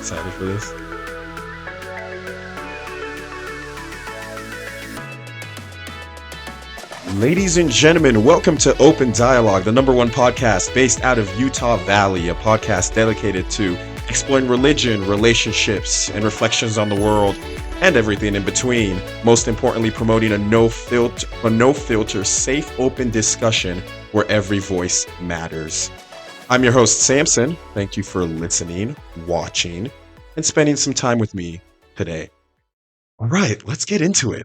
excited for this. Ladies and gentlemen, welcome to Open Dialogue, the #1 podcast based out of Utah Valley, a podcast dedicated to exploring religion, relationships, and reflections on the world and everything in between. Most importantly, promoting a no filter, safe, open discussion where every voice matters. I'm your host, Samson. Thank you for listening, watching, and spending some time with me today. All right, let's get into it.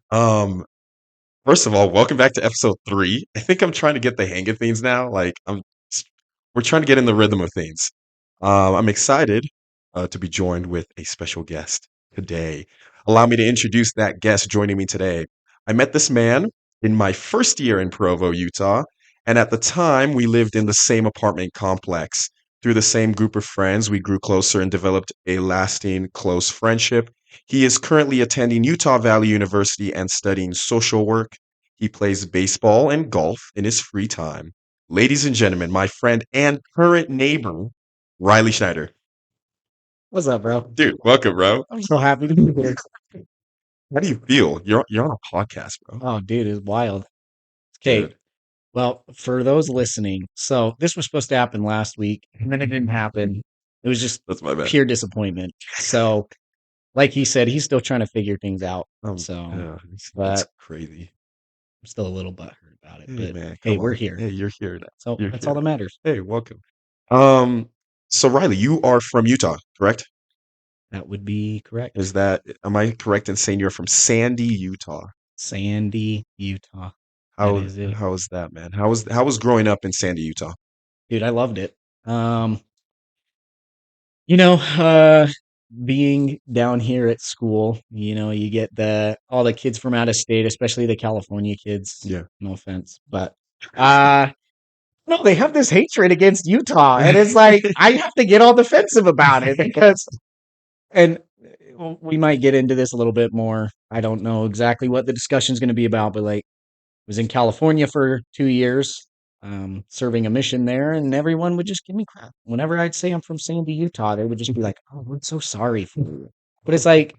First of all, welcome back to episode 3. I think I'm trying to get the hang of things now. We're trying to get in the rhythm of things. I'm excited to be joined with a special guest today. Allow me to introduce that guest joining me today. I met this man in my first year in Provo, Utah, and at the time we lived in the same apartment complex. Through the same group of friends, we grew closer and developed a lasting, close friendship. He is currently attending Utah Valley University and studying social work. He plays baseball and golf in his free time. Ladies and gentlemen, my friend and current neighbor, Riley Schneiter. What's up, bro? Dude, welcome, bro. I'm so happy to be here. How do you feel? You're on a podcast, bro. Oh, dude, it's wild. Okay, Dude, well, for those listening, so this was supposed to happen last week, and then it didn't happen. It was just that's my bad. pure disappointment. So, like he said, he's still trying to figure things out. So, Yeah, but that's crazy. I'm still a little butthurt about it. Hey, But man, hey, come we're on. here. Hey, you're here now. So You're that's here. all that matters. Hey, welcome. So Riley, you are from Utah, correct? That would be correct. Am I correct in saying you're from Sandy, Utah? Sandy, Utah. How That is it. how was that, man? How was growing up in Sandy, Utah? Dude, I loved it. You know, uh, being down here at school, you get all the kids from out of state, especially the California kids. Yeah. No offense, but uh no, they have this hatred against Utah, and it's like I have to get all defensive about it because and we might get into this a little bit more. I don't know exactly what the discussion is going to be about, but like was in California for 2 years, serving a mission there, and everyone would just give me crap. Whenever I'd say I'm from Sandy, Utah, they would just be like, "Oh, we're so sorry for you." But it's like,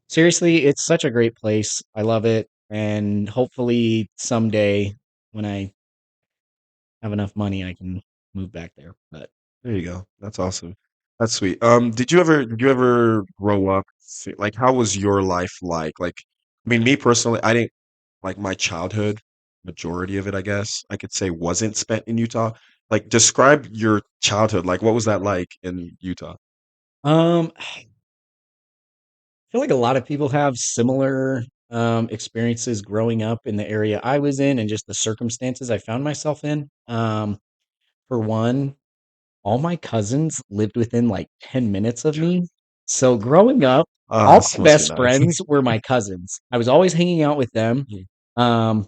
seriously, it's such a great place. I love it, and hopefully someday when I have enough money, I can move back there. But There you go. That's awesome. That's sweet. Did you ever grow up? Like, how was your life like? Like, I mean, me personally, I didn't like my childhood. Majority of it, I guess, I could say, wasn't spent in Utah. Like, describe your childhood. Like, what was that like in Utah? I feel like a lot of people have similar experiences growing up in the area I was in, and just the circumstances I found myself in. For one, all my cousins lived within like 10 minutes of me. So growing up, Ah, all this my must be best nice. friends were my cousins. I was always hanging out with them. Mhm. Um,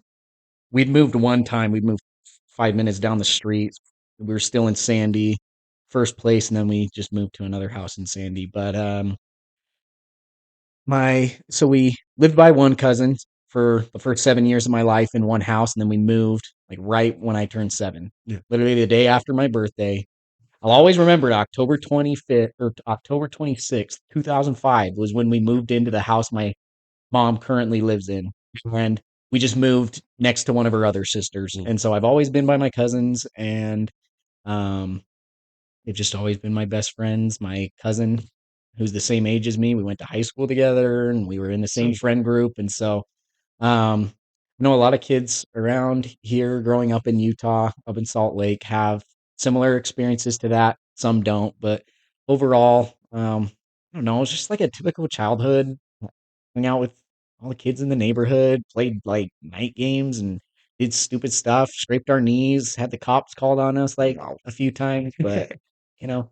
we'd moved one time, we'd moved 5 minutes down the street. We were still in Sandy, first place, and then we just moved to another house in Sandy. But so we lived by one cousin for the first 7 years of my life in one house, and then we moved like right when I turned 7. Yeah. Literally the day after my birthday. I'll always remember it, October 25th or October 26th, 2005 was when we moved into the house my mom currently lives in. And we just moved next to one of her other sisters. Mm. And so I've always been by my cousins, and um they've just always been my best friends. My cousin, who's the same age as me, we went to high school together and we were in the same So, friend group. And so I know a lot of kids around here growing up in Utah, up in Salt Lake, have similar experiences to that. Some don't, but overall, I don't know. It's just like a typical childhood. Hung out with all the kids in the neighborhood, played like night games and did stupid stuff, scraped our knees, had the cops called on us like wow. a few times, but you know,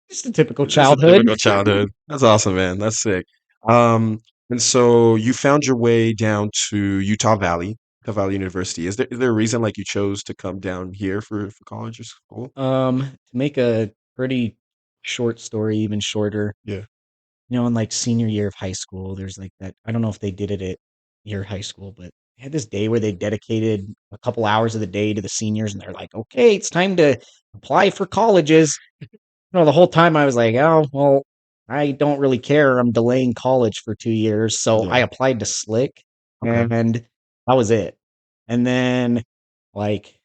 just a typical It's a childhood. typical childhood. That's awesome, man. That's sick. Um, and so you found your way down to Utah Valley University. Is there a reason like you chose to come down here for college or school? To make a pretty short story even shorter, Yeah. in like senior year of high school, there's like that. I don't know if they did it at your high school, but they had this day where they dedicated a couple hours of the day to the seniors, and they're like, okay, it's time to apply for colleges. The whole time I was like, oh, well, I don't really care. I'm delaying college for 2 years. So I Yeah. applied to Slick Okay. and that was it. And then like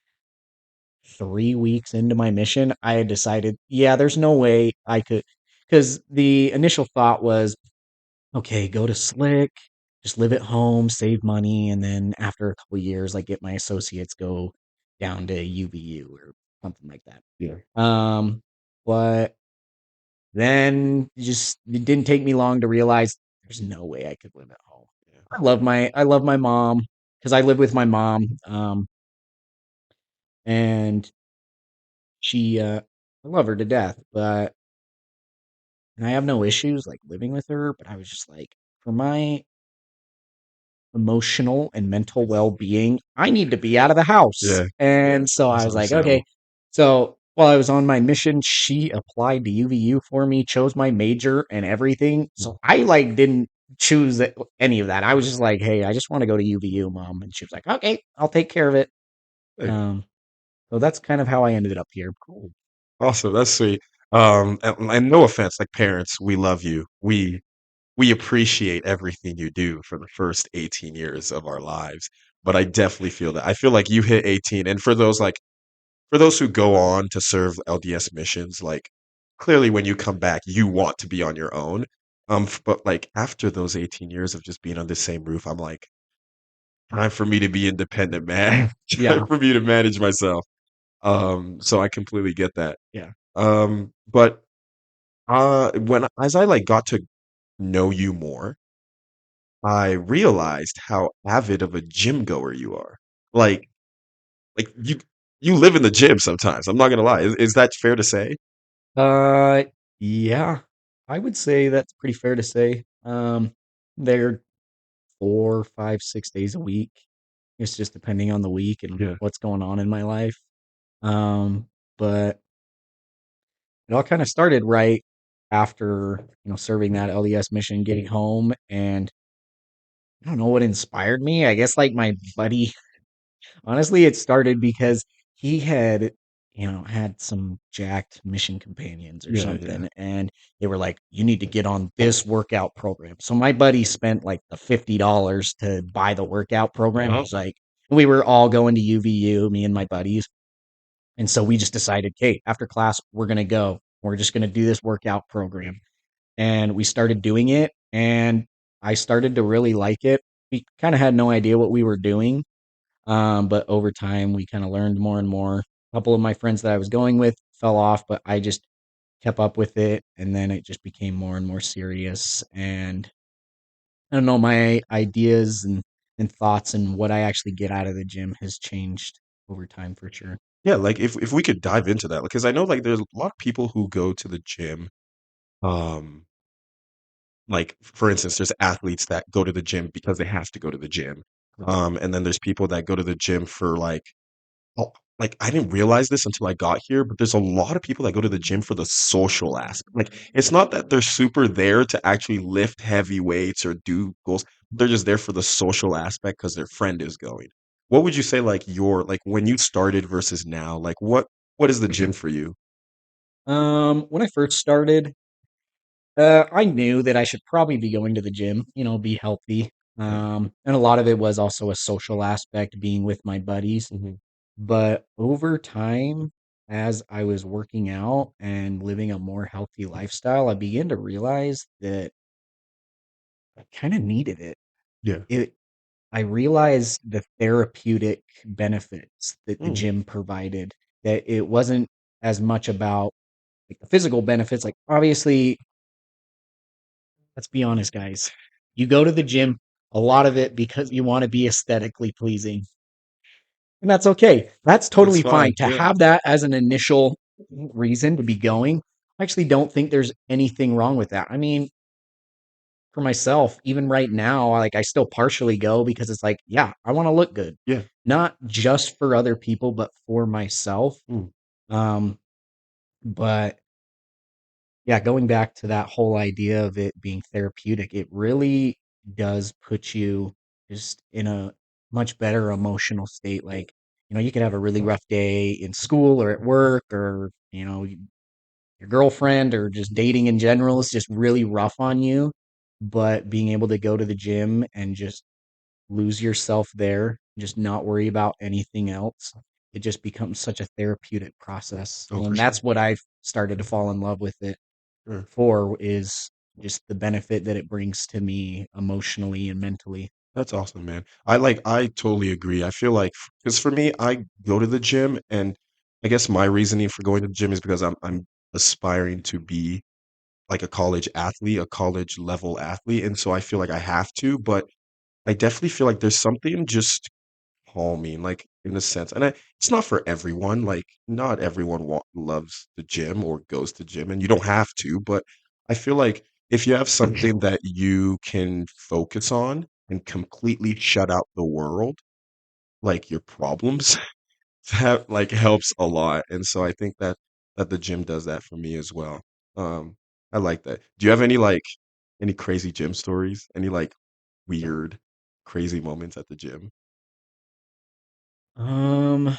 3 weeks into my mission, I had decided, yeah, there's no way I could, because the initial thought was, okay, go to Slick, just live at home, save money, and then after a couple years, like get my associates, go down to UVU or something like that. Yeah. But then it didn't take me long to realize there's no way I could live at home. Yeah. I love my mom because I live with my mom, and I love her to death, but and I have no issues like living with her, but I was just like, for my emotional and mental well-being, I need to be out of the house. Yeah. And so I That's was like, okay. understandable. So while I was on my mission, she applied to UVU for me, chose my major and everything. So I like didn't choose any of that. I was just like, hey, I just want to go to UVU, mom. And she was like, okay, I'll take care of it. Hey, Um, so that's kind of how I ended up here. cool. Awesome. That's sweet. And no offense, like parents, we love you. We appreciate everything you do for the first 18 years of our lives. But I definitely feel that. I feel like you hit 18. And for those who go on to serve LDS missions, like clearly when you come back, you want to be on your own. But like after those 18 years of just being on the same roof, I'm like, time for me to be independent, man. Time Yeah. for me to manage myself. So I completely get that. Yeah. But when as I like got to know you more, I realized how avid of a gym goer you are. Like like you live in the gym sometimes. I'm not gonna lie. Is that fair to say? Uh, yeah, I would say that's pretty fair to say. They're 4, 5, 6 days a week. It's just depending on the week and Yeah. what's going on in my life. But it all kind of started right after, serving that LDS mission, getting home, and I don't know what inspired me. I guess like my buddy. Honestly, it started because he had, had some jacked mission companions or Yeah, yeah. something, and they were like, "You need to get on this workout program." So my buddy spent like the $50 to buy the workout program. It Uh-huh. was like we were all going to UVU, me and my buddies, and so we just decided, "Okay, after class, we're gonna go. We're just gonna do this workout program." And we started doing it, and I started to really like it. We kind of had no idea what we were doing, but over time, we kind of learned more and more. A couple of my friends that I was going with fell off, but I just kept up with it, and then it just became more and more serious. And I don't know, my ideas and thoughts and what I actually get out of the gym has changed over time for sure. Yeah, like if we could dive into that, because I know like there's a lot of people who go to the gym. Um, like for instance, there's athletes that go to the gym because they have to go to the gym. And then there's people that go to the gym for oh, like, I didn't realize this until I got here, but there's a lot of people that go to the gym for the social aspect. Like, it's not that they're super there to actually lift heavy weights or do goals. They're just there for the social aspect because their friend is going. What would you say, like, when you started versus now? Like, what is the gym for you? When I first started, I knew that I should probably be going to the gym, be healthy. Yeah. And a lot of it was also a social aspect, being with my buddies. Mhm. But over time, as I was working out and living a more healthy lifestyle, I began to realize that I kind of needed it. Yeah. It I realized the therapeutic benefits that the Mm. gym provided, that it wasn't as much about like the physical benefits. Like obviously, let's be honest, guys. You go to the gym, a lot of it because you want to be aesthetically pleasing. And that's okay. That's It's totally fine. fine. To Yeah. have that as an initial reason to be going, I actually don't think there's anything wrong with that. I mean, for myself, even right now, like I still partially go because it's like, yeah, I want to look good. Yeah. Not just for other people, but for myself. Mm. Um, but yeah, going back to that whole idea of it being therapeutic, it really does put you just in a much better emotional state. Like, you could have a really rough day in school or at work or, your girlfriend or just dating in general is just really rough on you, but being able to go to the gym and just lose yourself there, just not worry about anything else, it just becomes such a therapeutic process. Oh, for And sure. that's what I've started to fall in love with it Sure. for is just the benefit that it brings to me emotionally and mentally. That's awesome, man. I totally agree. I feel like because for me, I go to the gym, and I guess my reasoning for going to the gym is because I'm aspiring to be like a college athlete, a college level athlete, and so I feel like I have to, but I definitely feel like there's something just calming, like in a sense, and it's not for everyone. Like not everyone loves the gym or goes to gym, and you don't have to. But I feel like if you have something that you can focus on and completely shut out the world, like your problems, that like helps a lot. And so I think that the gym does that for me as well. Um, I like that. Do you have any crazy gym stories? Any like weird, crazy moments at the gym? Um,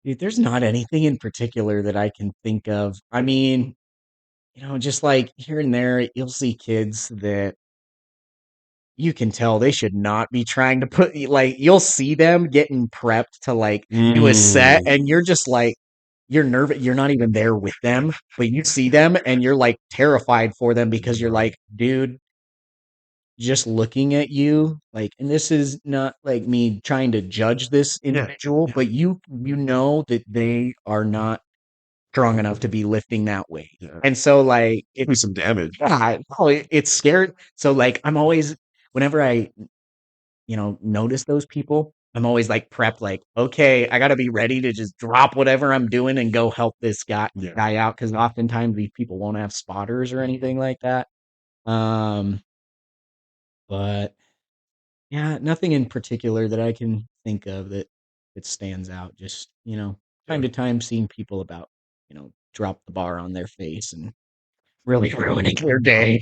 Dude, there's not anything in particular that I can think of. I mean, just like here and there, you'll see kids that you can tell they should not be trying to put, like, you'll see them getting prepped to like do a set, Mm, and you're just like, you're nervous. You're not even there with them, but you see them and you're like terrified for them because you're like, dude, just looking at you, like, and this is not like me trying to judge this individual, yeah, but you know that they are not strong enough to be lifting that weight. yeah. And so like Do some damage. it's scared. So like I'm always whenever I, notice those people, I'm always like prepped, like, okay, I gotta be ready to just drop whatever I'm doing and go help this guy Yeah. guy out because oftentimes these people won't have spotters or anything like that. Um, but yeah, nothing in particular that I can think of that stands out. Just, time Yeah. to time seeing people about, drop the bar on their face and really ruining their day.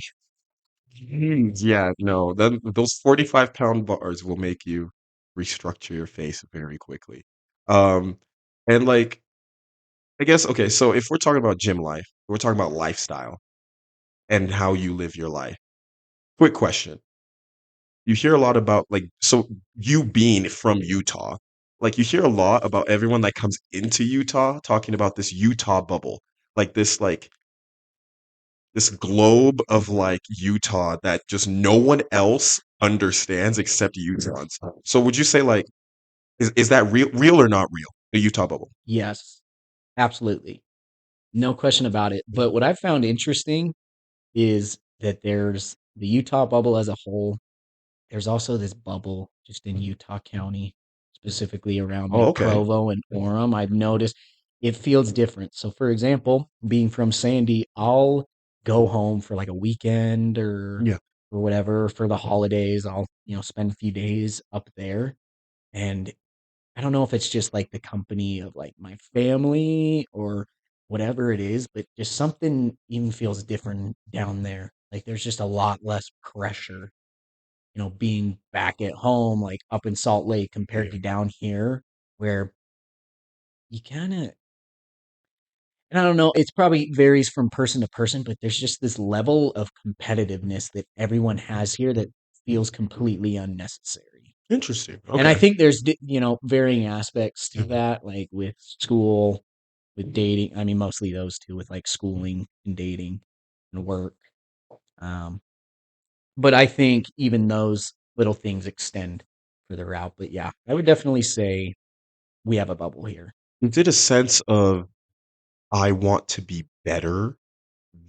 Yeah, no, then those 45-pound bars will make you restructure your face very quickly. Um, and like, I guess, okay, so if we're talking about gym life, we're talking about lifestyle and how you live your life. Quick question. You hear a lot about so you being from Utah, like you hear a lot about everyone that comes into Utah talking about this Utah bubble, like this globe of like Utah that just no one else understands except Utahns. So would you say like is that real or not real? The Utah bubble. Yes, absolutely. No question about it. But what I've found interesting is that there's the Utah bubble as a whole. There's also this bubble just in Utah County, specifically around Oh, like okay. Provo and Orem. I've noticed it feels different. So, for example, being from Sandy, I'll go home for like a weekend Yeah. or whatever for the holidays. I'll, spend a few days up there. And I don't know if it's just like the company of like my family or whatever it is, but just something even feels different down there. Like there's just a lot less pressure, being back at home, like up in Salt Lake compared to down here where you kind of, and I don't know, it's probably varies from person to person, but there's just this level of competitiveness that everyone has here that feels completely unnecessary. Interesting. And I Okay. think there's, varying aspects to that, like with school, with dating. I mean, mostly those two with like schooling and dating and work. Um, but I think even those little things extend further out. But yeah, I would definitely say we have a bubble here. Is it a sense of I want to be better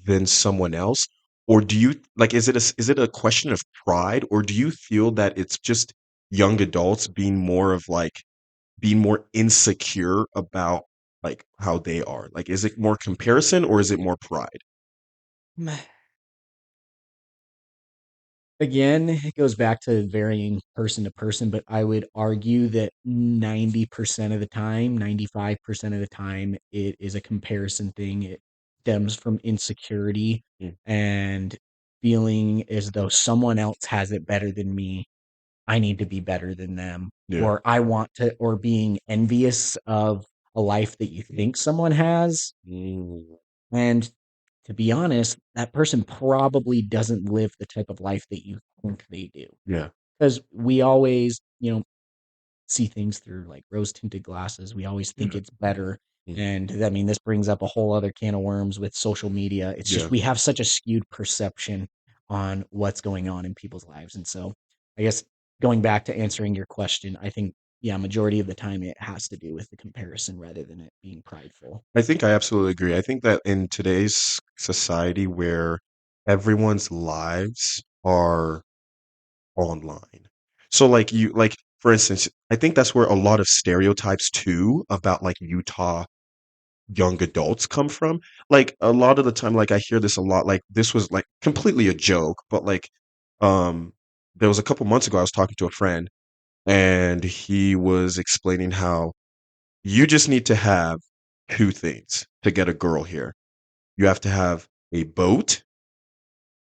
than someone else? Or do you like is it a question of pride or do you feel that it's just young adults being more of like being more insecure about like how they are? Like is it more comparison or is it more pride? Again, it goes back to varying person to person, but I would argue that 90% of the time, 95% of the time, it is a comparison thing. It stems from insecurity Mm, and feeling as though someone else has it better than me. I need to be better than them, yeah. or I want to, or being envious of a life that you think someone has. Mm, And to be honest, that person probably doesn't live the type of life that you think they do. yeah. Because we always, see things through like rose tinted glasses. We always think Yeah. it's better. Mm, And I mean, this brings up a whole other can of worms with social media. It's just yeah. we have such a skewed perception on what's going on in people's lives. And so I guess going back to answering your question, I think, yeah, majority of the time it has to do with the comparison rather than it being prideful. I think I absolutely agree. I think that in today's society where everyone's lives are online. So like for instance, I think that's where a lot of stereotypes too about like Utah young adults come from. Like a lot of the time, like I hear this a lot, like this was like completely a joke, but like um there was a couple months ago I was talking to a friend and he was explaining how you just need to have two things to get a girl here. You have to have a boat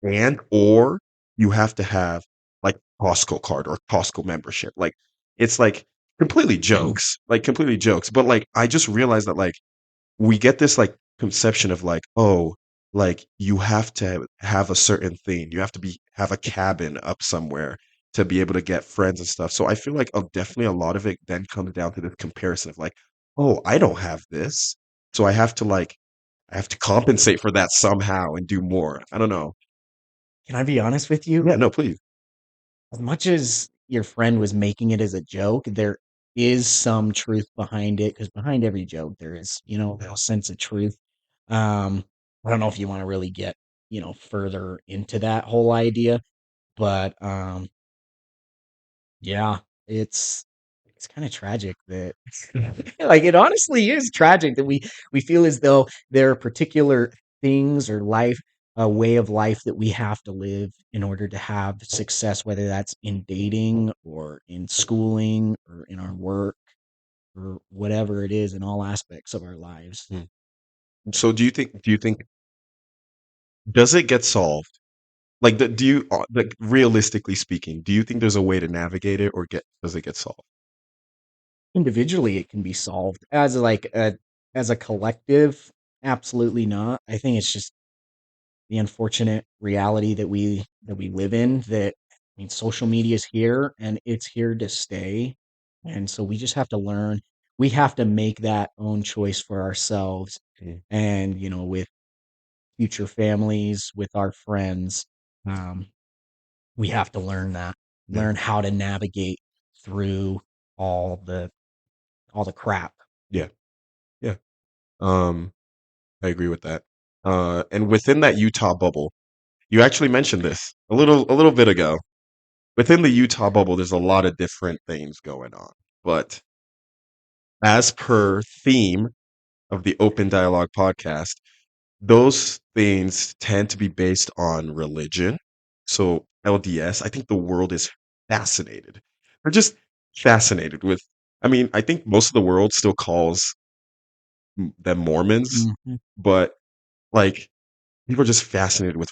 and or you have to have like Costco card or Costco membership. Like it's like completely jokes. But like I just realized that like we get this like conception of like, oh, like you have to have a certain thing. You have to be have a cabin up somewhere to be able to get friends and stuff. So I feel like definitely a lot of it then comes down to this comparison of like, oh, I don't have this. So I have to compensate for that somehow and do more. I don't know. Can I be honest with you? Yeah, no, please. As much as your friend was making it as a joke, there is some truth behind it because behind every joke there is, a sense of truth. Um, I don't know if you want to really get, further into that whole idea, but yeah, it's it's kind of tragic that like it honestly is tragic that we feel as though there are particular things or life a way of life that we have to live in order to have success, whether that's in dating or in schooling or in our work or whatever it is in all aspects of our lives. Mm. So do you think does it get solved? Like do you like realistically speaking, do you think there's a way to navigate it or get does it get solved? Individually, it can be solved as a collective. Absolutely not. I think it's just the unfortunate reality that we live in that I mean social media is here and it's here to stay. And so we just have to learn. We have to make that own choice for ourselves Mm, and with future families, with our friends. Um, we have to learn that. yeah. Learn how to navigate through all the all the crap. Yeah. Yeah. Um I agree with that. And within that Utah bubble, you actually mentioned this a little bit ago. Within the Utah bubble, there's a lot of different things going on. But as per theme of the Open Dialogue podcast, those things tend to be based on religion. So LDS, I think the world is fascinated. They're just fascinated with I mean, I think most of the world still calls them Mormons, Mhm. but like people are just fascinated with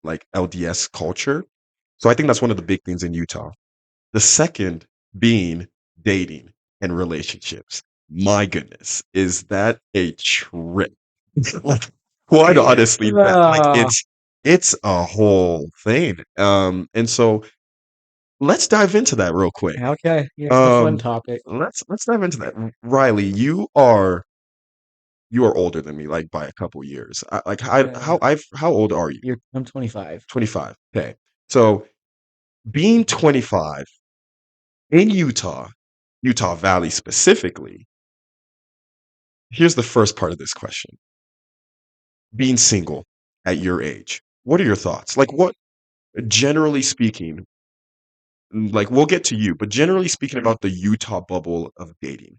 like LDS culture. So I think that's one of the big things in Utah. The second being dating and relationships. My goodness, is that a trip? Like, quite honestly, that like Ah, it's a whole thing. And so let's dive into that real quick. okay. Yeah, it's a fun Um, topic. let's dive into that. Riley, you are older than me, like by a couple years. Like Yeah. how old are you? I'm 25. 25. Okay, so being 25 in Utah, Utah Valley specifically, here's the first part of this question. Being single at your age, what are your thoughts? Like, what, generally speaking, like, we'll get to you, but generally speaking about the Utah bubble of dating,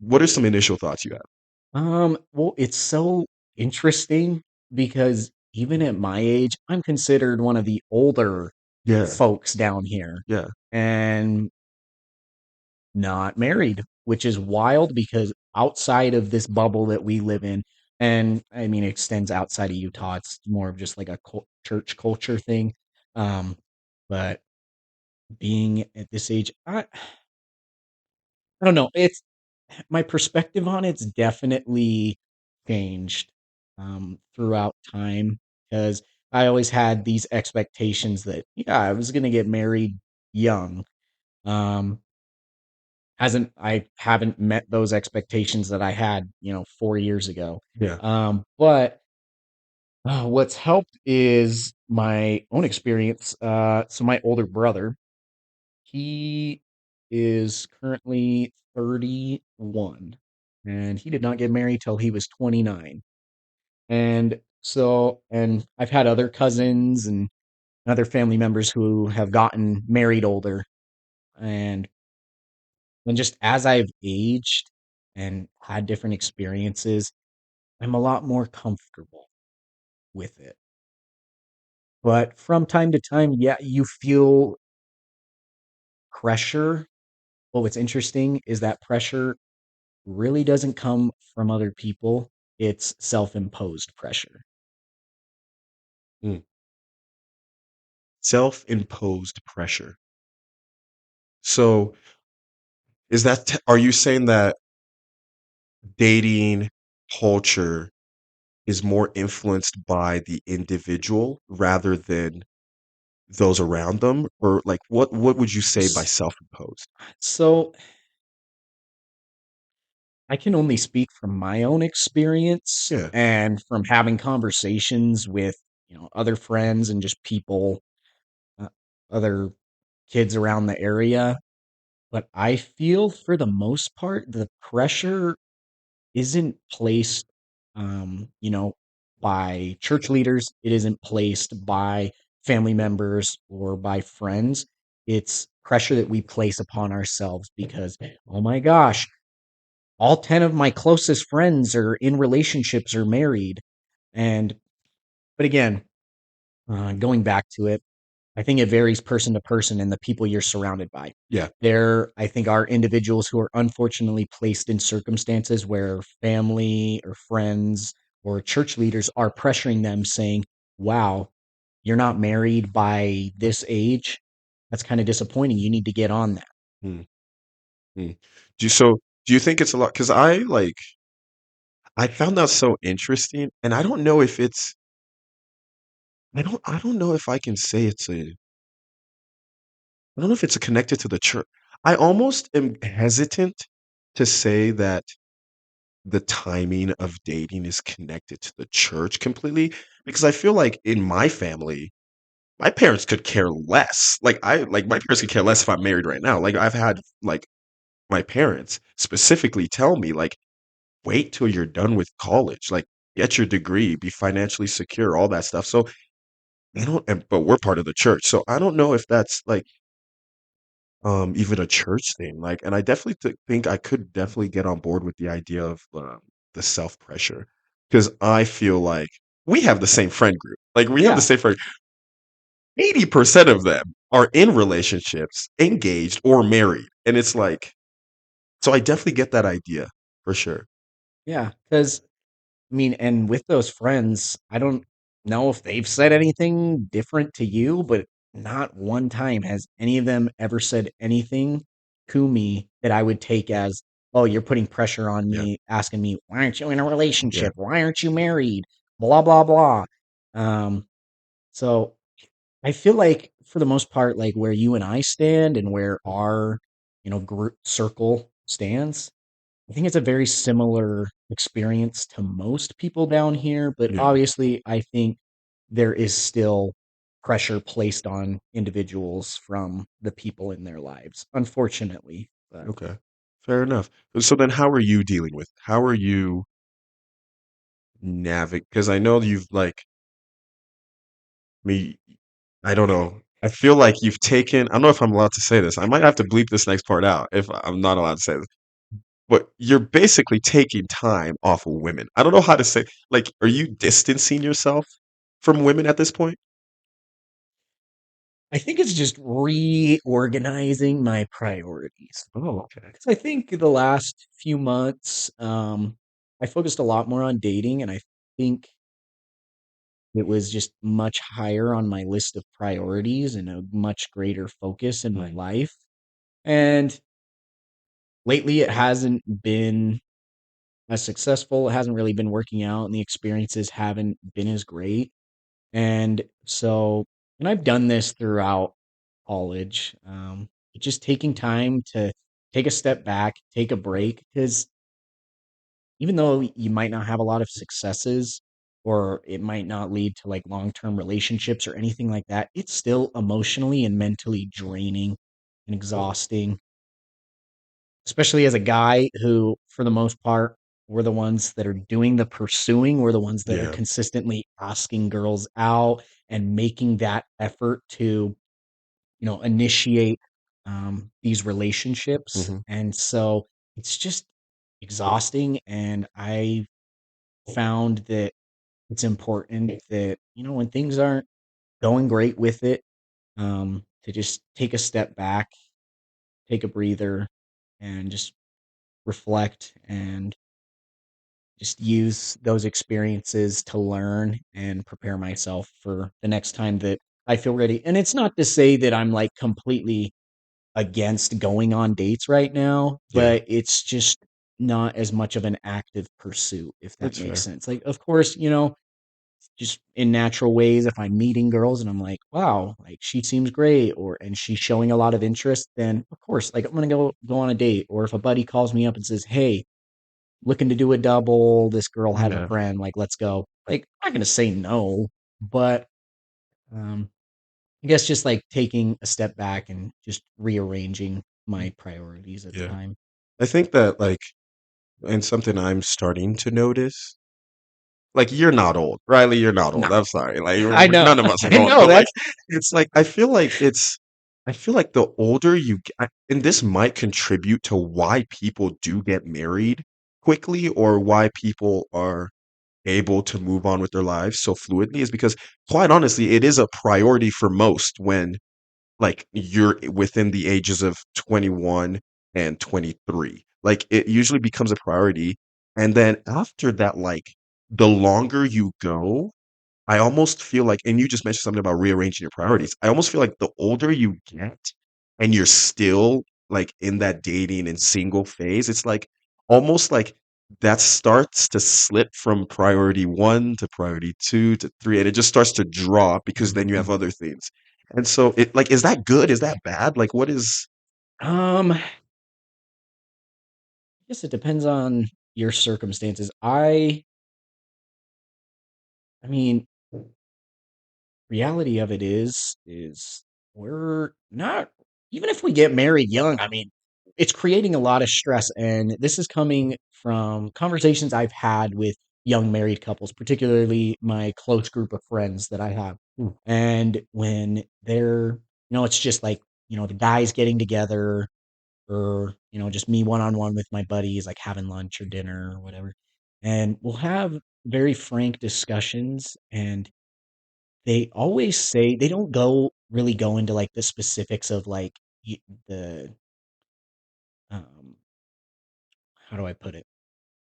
what are some initial thoughts you have? Well, it's so interesting because even at my age, I'm considered one of the older Yeah, folks down here yeah, and not married, which is wild because outside of this bubble that we live in, and I mean, it extends outside of Utah, it's more of just like a church culture thing. Um, but being at this age, I don't know. my perspective on it's definitely changed throughout time because I always had these expectations that yeah, I was gonna get married young. Um, hasn't I haven't met those expectations that I had, 4 years ago. Yeah. But what's helped is my own experience. So my older brother, he is currently 31 and he did not get married till he was 29. And I've had other cousins and other family members who have gotten married older. And just as I've aged and had different experiences, I'm a lot more comfortable with it. But from time to time, yeah, you feel pressure. But what's interesting is that pressure really doesn't come from other people. It's self-imposed pressure. Mm. Self-imposed pressure. So are you saying that dating culture is more influenced by the individual rather than those around them? Or like what would you say by S- self-imposed? So I can only speak from my own experience Yeah. and from having conversations with, other friends and just people, uh, other kids around the area. But I feel for the most part, the pressure isn't placed, by church leaders. It isn't placed by family members or by friends. It's pressure that we place upon ourselves because, oh my gosh, all 10 of my closest friends are in relationships or married. And, but again, going back to it, I think it varies person to person and the people you're surrounded by. Yeah. There, I think, are individuals who are unfortunately placed in circumstances where family or friends or church leaders are pressuring them, saying, wow, you're not married by this age. That's kind of disappointing. You need to get on that. Mm, mm. Do you think it's a lot? Because I found that so interesting, and I don't know if I can say I don't know if it's connected to the church. I almost am hesitant to say that the timing of dating is connected to the church completely because I feel like in my family, my parents could care less. My parents could care less if I'm married right now. Like I've had my parents specifically tell me wait till you're done with college, like get your degree, be financially secure, all that stuff. So I don't but we're part of the church. So I don't know if that's even a church thing, and I definitely think I could definitely get on board with the idea of, the self-pressure, because I feel like we have the same friend group, we have the Yeah. same friend 80% of them are in relationships, engaged, or married, and it's so I definitely get that idea, for sure. Yeah. Because I mean, and with those friends, I don't know if they've said anything different to you, but not one time has any of them ever said anything to me that I would take as, oh, you're putting pressure on Yeah, me, asking me, why aren't you in a yeah, relationship? Why aren't you married? Blah, blah, blah. Um, so I feel like for the most part, like where you and I stand and where our, group circle stands, I think it's a very similar experience to most people down here, but yeah, obviously, I think there is still pressure placed on individuals from the people in their lives, unfortunately. But okay, fair enough. So then how are you because I know you've, me I don't know. I feel like you've taken I don't know if I'm allowed to say this. I might have to bleep this next part out if I'm not allowed to say this. But you're basically taking time off of women. I don't know how to say are you distancing yourself from women at this point? I think it's just reorganizing my priorities. Oh, okay. 'Cause I think the last few months, I focused a lot more on dating, and I think it was just much higher on my list of priorities and a much greater focus in my Mm, life. And lately it hasn't been as successful. It hasn't really been working out, and the experiences haven't been as great. And so, and I've done this throughout college, just taking time to take a step back, take a break, because even though you might not have a lot of successes or it might not lead to like long-term relationships or anything like that, it's still emotionally and mentally draining and exhausting, especially as a guy who, for the most part, we're the ones that are doing the pursuing. We're the ones that are Yeah. consistently asking girls out and making that effort to, initiate these relationships. Hmm. And so it's just exhausting. And I found that it's important that, when things aren't going great with it, to just take a step back, take a breather, and just reflect and just use those experiences to learn and prepare myself for the next time that I feel ready. And it's not to say that I'm like completely against going on dates right now, Yeah, but it's just not as much of an active pursuit, if that that's makes fair. sense. Like, of course, just in natural ways, if I'm meeting girls and I'm like, wow, like she seems great, and she's showing a lot of interest, then of course, like I'm gonna go on a date. Or if a buddy calls me up and says, hey, looking to do a double, this girl has a Yeah. friend, like let's go. Like, I'm not gonna say no, but um I guess just like taking a step back and just rearranging my priorities at the Yeah. time. I think that like, and something I'm starting to notice, like you're not old, Riley. You're not No, old. I'm sorry. Like I know, none of us are I old, know but like that's it's like I feel like the older you get, and this might contribute to why people do get married quickly or why people are able to move on with their lives so fluidly, is because quite honestly, it is a priority for most when like you're within the ages of 21 and 23. Like it usually becomes a priority. And then after that, like the longer you go, I almost feel like, and you just mentioned something about rearranging your priorities. I almost feel like the older you get and you're still like in that dating and single phase, it's like almost like that starts to slip from priority one to priority two to three, and it just starts to drop because then you have Mhm. other things. And so it like, is that good? Is that bad? Like what is I guess it depends on your circumstances. I mean, reality of it is we're not, even if we get married young, I mean, it's creating a lot of stress. And this is coming from conversations I've had with young married couples, particularly my close group of friends that I have. Mm. And when it's just like, the guys getting together, or, just me one on one with my buddies, like having lunch or dinner or whatever. And we'll have very frank discussions, and they always say they don't really go into like the specifics of like the um how do I put it?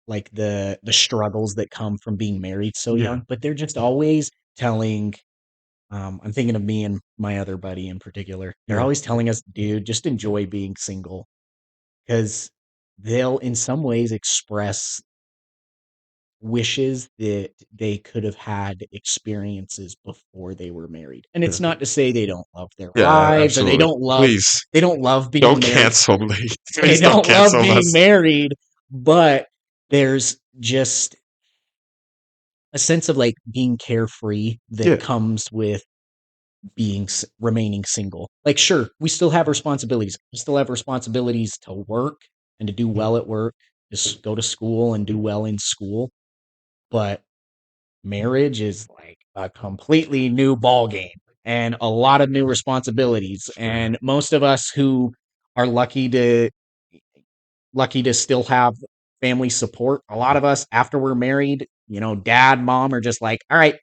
Like the struggles that come from being married so yeah, young, but they're just always telling, I'm thinking of me and my other buddy in particular. They're yeah, always telling us, dude, just enjoy being single, because they'll in some ways express wishes that they could have had experiences before they were married. And yeah, it's not to say they don't love their yeah, lives or they absolutely. don't love Please they don't love being don't married. cancel me. They Please don't don't love cancel being us. married, but there's just a sense of like being carefree that Yeah. comes with remaining single. Like, sure, we still have responsibilities. We still have responsibilities to work and to do Mm. well at work, just go to school and do well in school. But marriage is like a completely new ball game and a lot of new responsibilities. Fair. And most of us who are lucky to still have family support, a lot of us after we're married, dad, mom are just like, all right,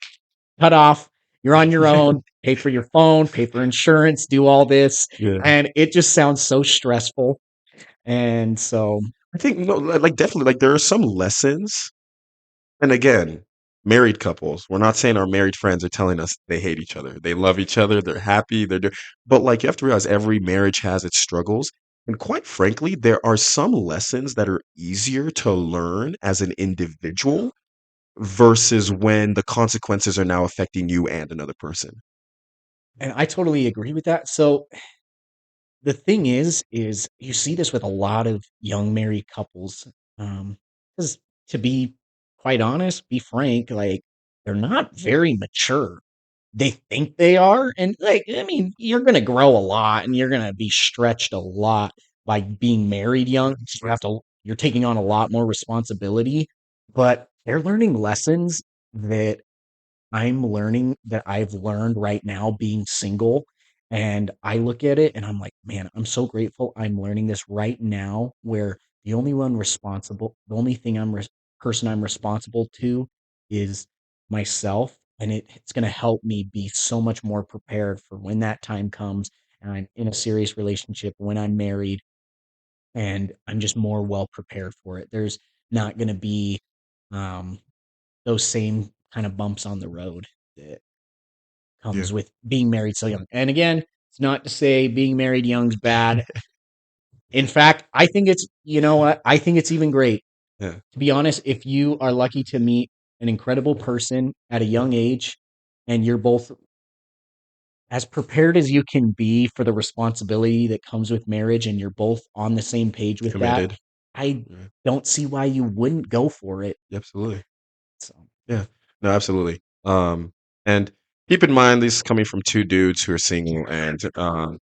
cut off. You're on your own. Pay for your phone, pay for insurance, do all this. Yeah. And it just sounds so stressful. And so, I think no, like definitely, like there are some lessons. And again, married couples, we're not saying our married friends are telling us they hate each other. They love each other. They're happy. But like you have to realize every marriage has its struggles. And quite frankly, there are some lessons that are easier to learn as an individual versus when the consequences are now affecting you and another person. And I totally agree with that. So the thing is you see this with a lot of young married couples. Because to be quite honest, be frank, like they're not very mature. They think they are, and like I mean, you're gonna grow a lot, and you're gonna be stretched a lot by being married young. You're taking on a lot more responsibility, but they're learning lessons that I'm learning that I've learned right now being single. And I look at it and I'm like, man, I'm so grateful I'm learning this right now where the only thing person I'm responsible to is myself. And it's going to help me be so much more prepared for when that time comes and I'm in a serious relationship, when I'm married, and I'm just more well prepared for it. There's not going to be um, those same kind of bumps on the road that Yeah. comes with being married so young. And again, it's not to say being married young's bad. In fact, I think it's, you know what? I think it's even great. Yeah. To be honest, if you are lucky to meet an incredible person at a young age and you're both as prepared as you can be for the responsibility that comes with marriage and you're both on the same page with that, Committed. I Yeah. don't see why you wouldn't go for it. Absolutely. So, Yeah. No, absolutely. And keep in mind, these coming from two dudes who are single, and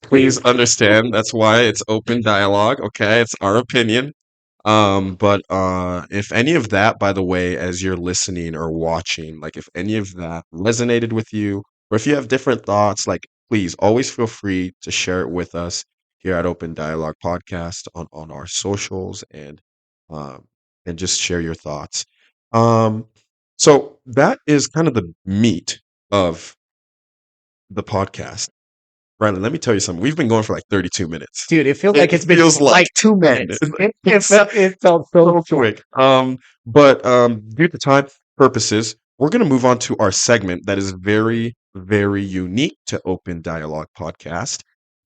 please understand that's why it's open dialogue. Okay, it's our opinion. But if any of that, by the way, as you're listening or watching, like if any of that resonated with you, or if you have different thoughts, like please always feel free to share it with us here at Open Dialogue Podcast on our socials um and just share your thoughts. Um, so that is kind of the meat of the podcast. Riley, let me tell you something. We've been going for like 32 minutes. dude, it feels It like it's been feels like like 2 minutes. 10. It felt so So quick. quick. But due to time purposes, we're going to move on to our segment that is very, very unique to Open Dialogue Podcast.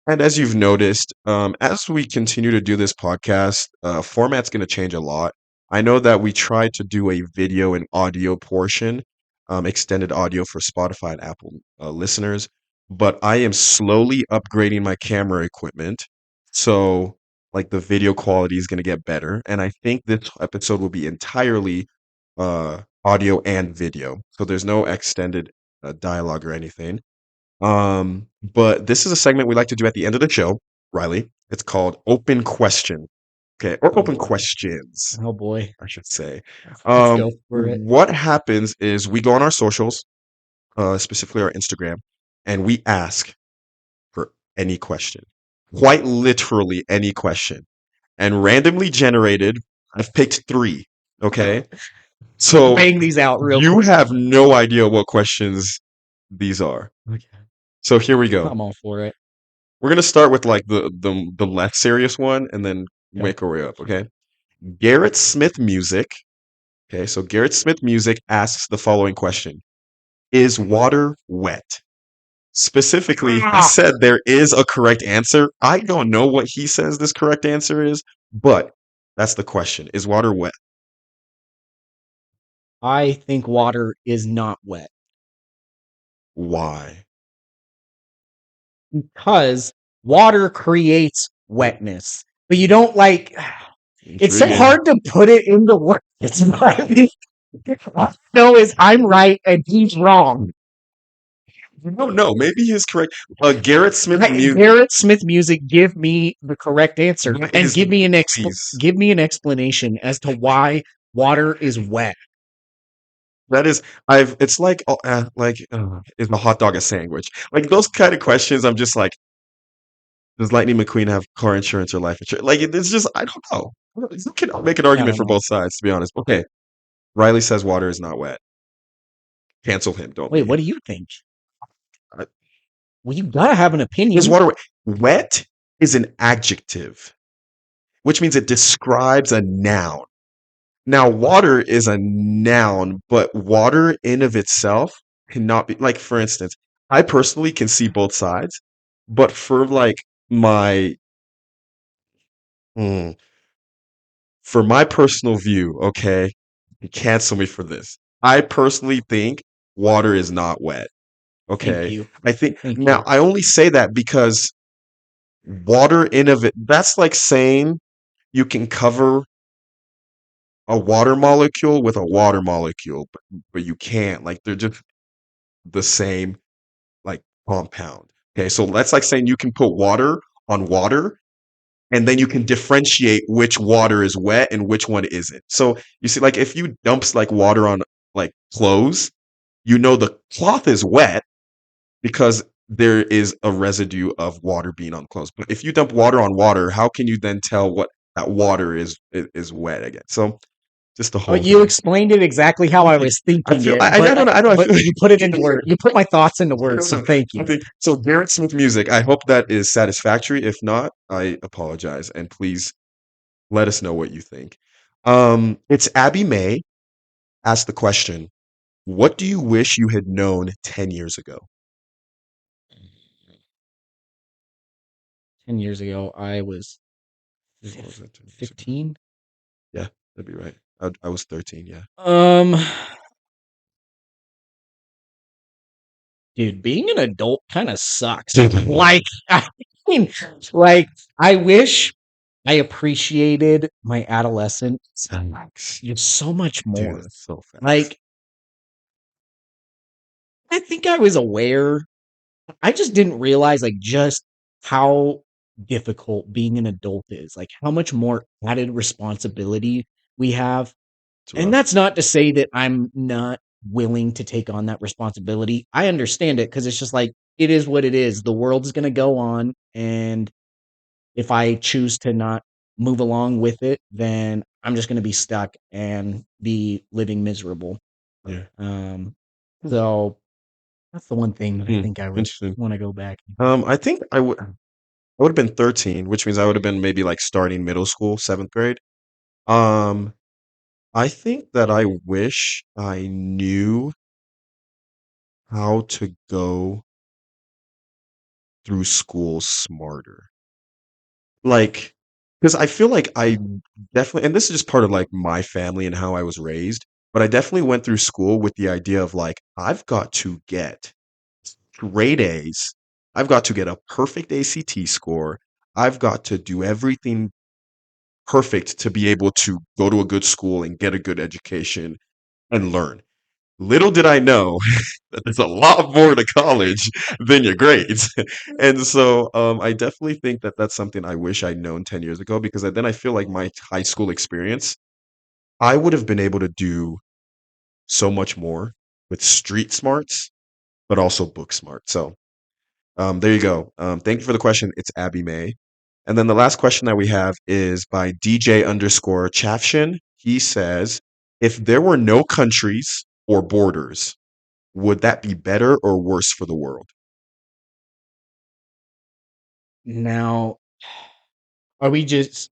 And as you've noticed, as we continue to do this podcast, format's going to change a lot. I know that we tried to do a video and audio portion, extended audio for Spotify and Apple listeners, but I am slowly upgrading my camera equipment. So, like, the video quality is going to get better. And I think this episode will be entirely audio and video. So, there's no extended dialogue or anything. But this is a segment we like to do at the end of the show, Riley. It's called Open Question. Okay, or Oh Open boy. Questions, Oh boy. I should say. Let's go for it. What happens is we go on our socials, specifically our Instagram, and we ask for any question, quite literally any question, and randomly generated. I've picked three. Okay, so Bang these out real you quick. have no idea what questions these are. Okay. So here we go. I'm all for it. We're gonna start with like the less serious one, and then Okay. make our way up. Okay. Garrett Smith Music. Okay, so Garrett Smith Music asks the following question: Is water wet? Specifically, he Ah, said there is a correct answer. I don't know what he says this correct answer is, but that's the question: Is water wet? I think water is not wet Why? because water creates wetness. But you don't like it's so Intriguing. hard to put it into words. It's like no is I'm right and he's wrong. No, no, maybe he's correct. Garrett Smith Music. Garrett Smith music, give me the correct answer What and is please? give me an explanation as to why water is wet. That is, I've. It's like, is my hot dog a sandwich? Like those kind of questions. I'm just like, does Lightning McQueen have car insurance or life insurance? Like it's just, I don't know. You can make an I argument don't for know. both sides, to be honest. Okay, Riley says water is not wet. Cancel him, don't Wait, me. what do you think? Uh, Well, you gotta have an Is opinion. water wet? Wet is an adjective, which means it describes a noun. Now, water is a noun, but water in of itself cannot be like, for instance, I personally can see both sides, but for like my Hmm. For my personal view, okay, you cancel me for this. I personally think water is not wet. Thank Okay. you. I think Thank now you. I only say that because water in of it, that's like saying you can cover a water molecule with a water molecule, but you can't. Like they're just the same like compound. Okay, so that's like saying you can put water on water and then you can differentiate which water is wet and which one isn't. So you see, like if you dumps like water on like clothes, you know the cloth is wet because there is a residue of water being on clothes. But if you dump water on water, how can you then tell what that water is wet again? So just the Oh, whole you thing. explained it exactly how I was I thinking feel it, I don't know I don't know I but feel you put it into words. You put my thoughts into I words. don't So know. thank I you. think so. Garrett Smith music. I hope that is satisfactory. If not, I apologize, and please let us know what you think. It's Abby May asked the question: what do you wish you had known 10 years ago? 10 years ago, I was What was that 10 years ago? 15. Yeah, that'd be right. I was 13. Yeah. Um, dude, being an adult kind of sucks. Like, I mean, like, I wish I appreciated my adolescence Facts. just so much Dude, more. that's so facts. Like, I think I was aware. I just didn't realize like just how difficult being an adult is. Like how much more added responsibility we have. It's And rough. that's not to say that I'm not willing to take on that responsibility. I understand it because it's just like it is what it is. The world is going to go on, and if I choose to not move along with it, then I'm just going to be stuck and be living miserable. Yeah. Um, so that's the one thing that I Hmm. think I would Interesting. want to go back. I think I would have been 13, which means I would have been maybe like starting middle school, seventh grade. Um, I think that I wish I knew how to go through school smarter. Like, because I feel like I definitely, and this is just part of like my family and how I was raised, but I definitely went through school with the idea of like, I've got to get straight A's. I've got to get a perfect ACT score. I've got to do everything perfect to be able to go to a good school and get a good education and learn. Little did I know that there's a lot more to college than your grades. And so I definitely think that that's something I wish I'd known 10 years ago because then I feel like my high school experience, I would have been able to do so much more with street smarts, but also book smart. So there you go. Thank you for the question. It's Abby May. And then the last question that we have is by DJ underscore Chafshin. He says, if there were no countries or borders, would that be better or worse for the world? Now, are we just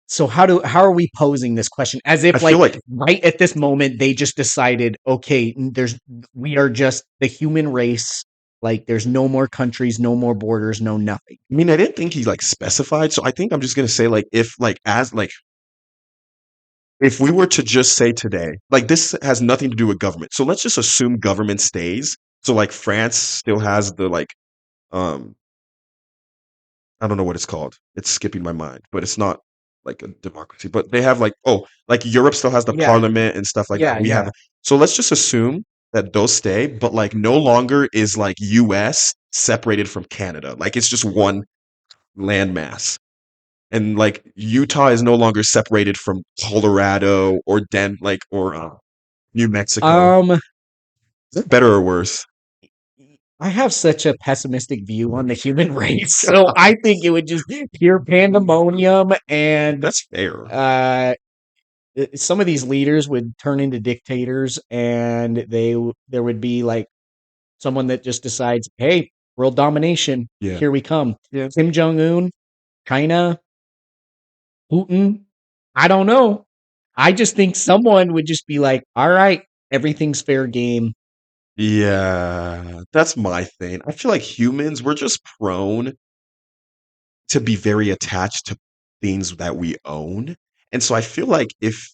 so how are we posing this question? As I if feel like like, right at this moment they just decided, okay, there's we are just the human race. Like there's no more countries, no more borders, no nothing. I mean, I didn't think he like specified, so I think I'm just gonna say like if like as like if we were to just say today, like this has nothing to do with government. So let's just assume government stays. So like France still has the like um I don't know what it's called. It's skipping my mind, but it's not like a democracy. But they have like like Europe still has the Yeah, parliament and stuff like that. yeah, We have yeah. so let's just assume that those stay, but like no longer is like US separated from Canada. Like it's just one landmass. And like Utah is no longer separated from Colorado or New Mexico. Um, Is that better or worse? I have such a pessimistic view on the human race, so I think it would just be pure pandemonium, and That's fair. uh, some of these leaders would turn into dictators, and there would be like someone that just decides, hey, world domination, Yeah. here we come. Yeah. Kim Jong Un, China, Putin. I don't know. I just think someone would just be like, all right, everything's fair game. Yeah, that's my thing. I feel like humans, we're just prone to be very attached to things that we own. And so I feel like if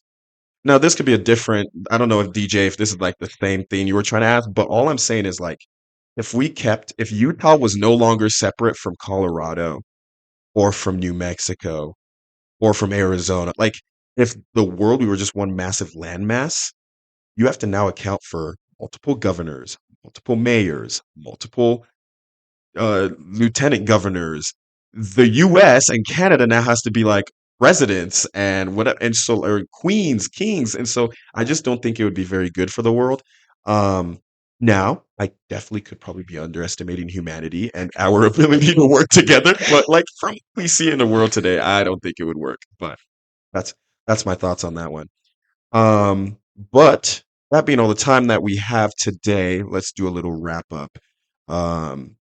now this could be a different, I don't know if DJ, if this is like the same thing you were trying to ask, but all I'm saying is like if Utah was no longer separate from Colorado or from New Mexico or from Arizona, like if the world we were just one massive landmass, you have to now account for multiple governors, multiple mayors, multiple lieutenant governors. The U.S. and Canada now has to be like presidents and whatever, and so or queens, kings, and so I just don't think it would be very good for the world. Um, Now, I definitely could probably be underestimating humanity and our ability to work together, but like from what we see in the world today, I don't think it would work. But that's that's my thoughts on that one. But that being all the time that we have today, let's do a little wrap up. Um,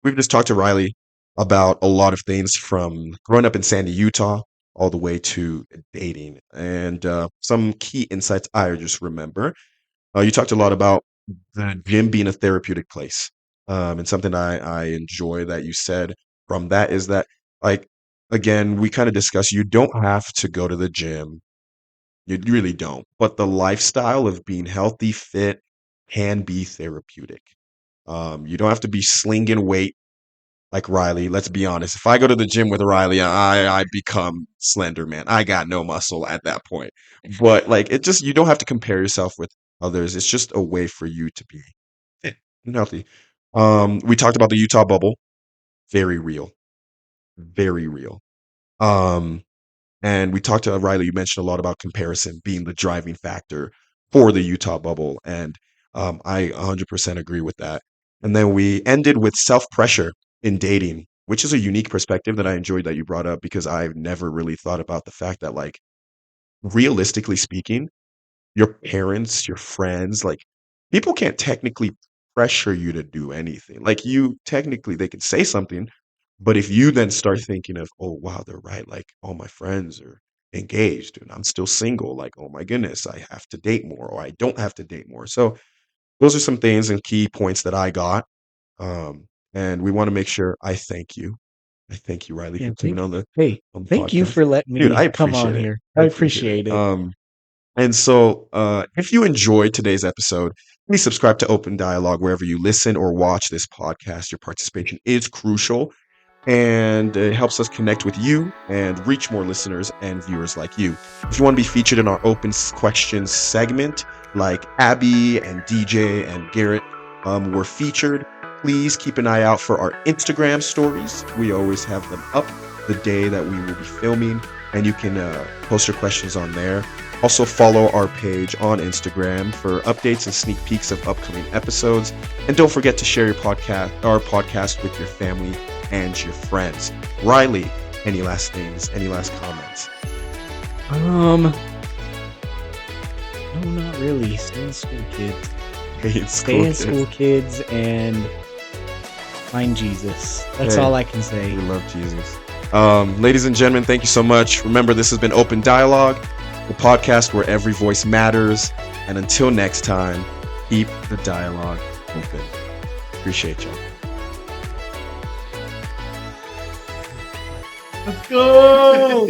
we've just talked to Riley about a lot of things from growing up in Sandy, Utah, all the way to dating, and some key insights I just remember. You talked a lot about the gym being a therapeutic place, and something I enjoy that you said from that is that like again we kind of discussed you don't have to go to the gym, you really don't, but the lifestyle of being healthy, fit can be therapeutic. You don't have to be slinging weight like Riley. Let's be honest. If I go to the gym with Riley, I become Slender Man. I got no muscle at that point. But like it just you don't have to compare yourself with others. It's just a way for you to be fit and healthy. We talked about the Utah bubble. Very real. Very real. Um, and we talked to Riley. You mentioned a lot about comparison being the driving factor for the Utah bubble. And I 100% agree with that. And then we ended with self pressure in dating, which is a unique perspective that I enjoyed that you brought up because I've never really thought about the fact that, like, realistically speaking, your parents, your friends, like people can't technically pressure you to do anything. Like you technically they can say something, but if you then start thinking of, oh wow, they're right, like all my friends are engaged and I'm still single, like, oh my goodness, I have to date more or I don't have to date more. So those are some things and key points that I got. And we want to make sure I thank you. I thank you, Riley, Yeah, for coming hey, on the thank you podcast. for letting Dude, I me come on appreciate it. here. I I appreciate it. appreciate it. And so, if you enjoyed today's episode, please subscribe to Open Dialogue wherever you listen or watch this podcast. Your participation is crucial and it helps us connect with you and reach more listeners and viewers like you. If you want to be featured in our open questions segment, like Abby and DJ and Garrett were featured, please keep an eye out for our Instagram stories. We always have them up the day that we will be filming, and you can post your questions on there. Also, follow our page on Instagram for updates and sneak peeks of upcoming episodes. And don't forget to share our podcast with your family and your friends. Riley, any last things? Any last comments? No, not really. Stay in school, kids. Stay in school, kids, and find Jesus. That's all I can say. We love Jesus. Ladies and gentlemen, thank you so much. Remember, this has been Open Dialogue, the podcast where every voice matters. And until next time, keep the dialogue open. Appreciate y'all. Let's go!